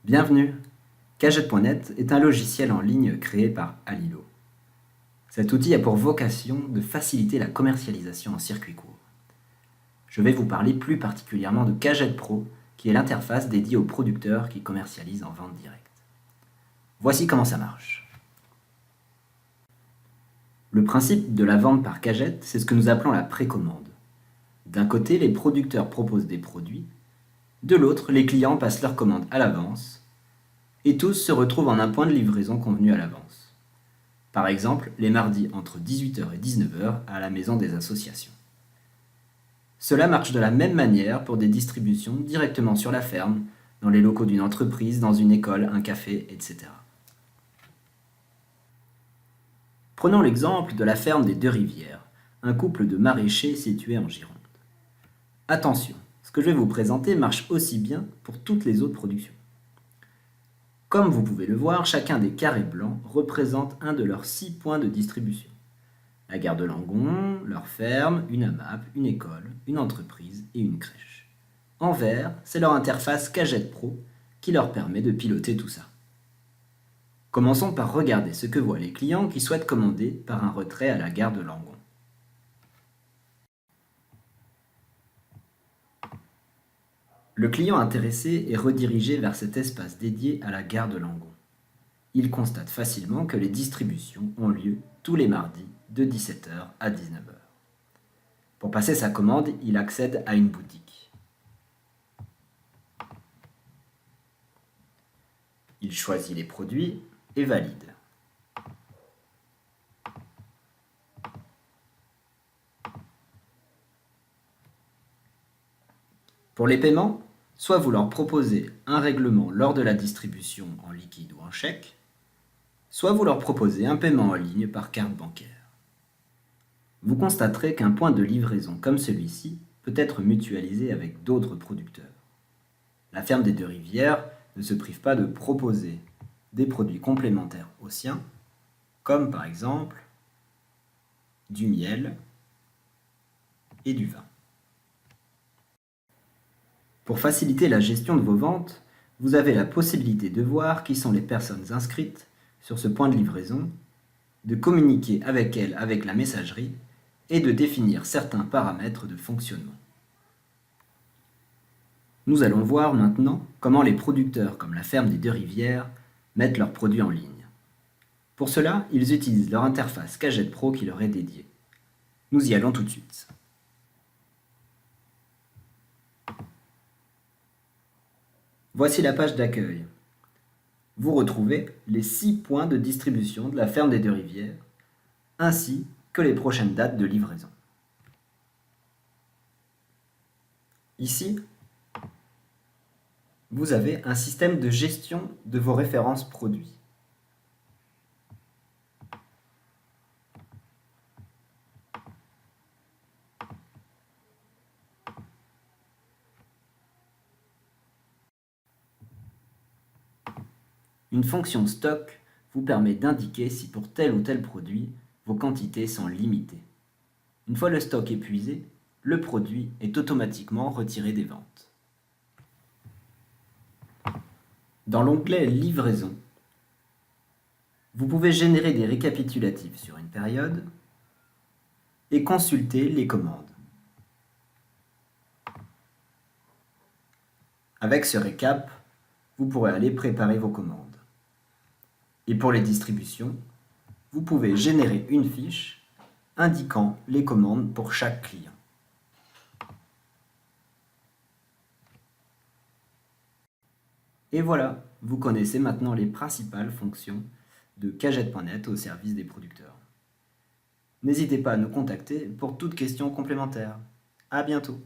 Bienvenue. Cagette.net est un logiciel en ligne créé par Alilo. Cet outil a pour vocation de faciliter la commercialisation en circuit court. Je vais vous parler plus particulièrement de Cagette Pro, qui est l'interface dédiée aux producteurs qui commercialisent en vente directe. Voici comment ça marche. Le principe de la vente par Cagette, c'est ce que nous appelons la précommande. D'un côté, les producteurs proposent des produits, de l'autre, les clients passent leurs commandes à l'avance, et tous se retrouvent en un point de livraison convenu à l'avance. Par exemple, les mardis entre 18h et 19h à la maison des associations. Cela marche de la même manière pour des distributions directement sur la ferme, dans les locaux d'une entreprise, dans une école, un café, etc. Prenons l'exemple de la ferme des Deux-Rivières, un couple de maraîchers situé en Gironde. Attention, ce que je vais vous présenter marche aussi bien pour toutes les autres productions. Comme vous pouvez le voir, chacun des carrés blancs représente un de leurs 6 points de distribution. La gare de Langon, leur ferme, une AMAP, une école, une entreprise et une crèche. En vert, c'est leur interface Cagette Pro qui leur permet de piloter tout ça. Commençons par regarder ce que voient les clients qui souhaitent commander par un retrait à la gare de Langon. Le client intéressé est redirigé vers cet espace dédié à la gare de Langon. Il constate facilement que les distributions ont lieu tous les mardis de 17h à 19h. Pour passer sa commande, il accède à une boutique. Il choisit les produits et valide. Pour les paiements, soit vous leur proposez un règlement lors de la distribution en liquide ou en chèque, soit vous leur proposez un paiement en ligne par carte bancaire. Vous constaterez qu'un point de livraison comme celui-ci peut être mutualisé avec d'autres producteurs. La ferme des Deux-Rivières ne se prive pas de proposer des produits complémentaires aux siens, comme par exemple du miel et du vin. Pour faciliter la gestion de vos ventes, vous avez la possibilité de voir qui sont les personnes inscrites sur ce point de livraison, de communiquer avec elles avec la messagerie et de définir certains paramètres de fonctionnement. Nous allons voir maintenant comment les producteurs comme la ferme des Deux-Rivières mettent leurs produits en ligne. Pour cela, ils utilisent leur interface Cagette Pro qui leur est dédiée. Nous y allons tout de suite. Voici la page d'accueil. Vous retrouvez les 6 points de distribution de la ferme des Deux-Rivières, ainsi que les prochaines dates de livraison. Ici, vous avez un système de gestion de vos références produits. Une fonction stock vous permet d'indiquer si pour tel ou tel produit, vos quantités sont limitées. Une fois le stock épuisé, le produit est automatiquement retiré des ventes. Dans l'onglet Livraison, vous pouvez générer des récapitulatifs sur une période et consulter les commandes. Avec ce récap, vous pourrez aller préparer vos commandes. Et pour les distributions, vous pouvez générer une fiche indiquant les commandes pour chaque client. Et voilà, vous connaissez maintenant les principales fonctions de Cagette.net au service des producteurs. N'hésitez pas à nous contacter pour toute question complémentaire. À bientôt!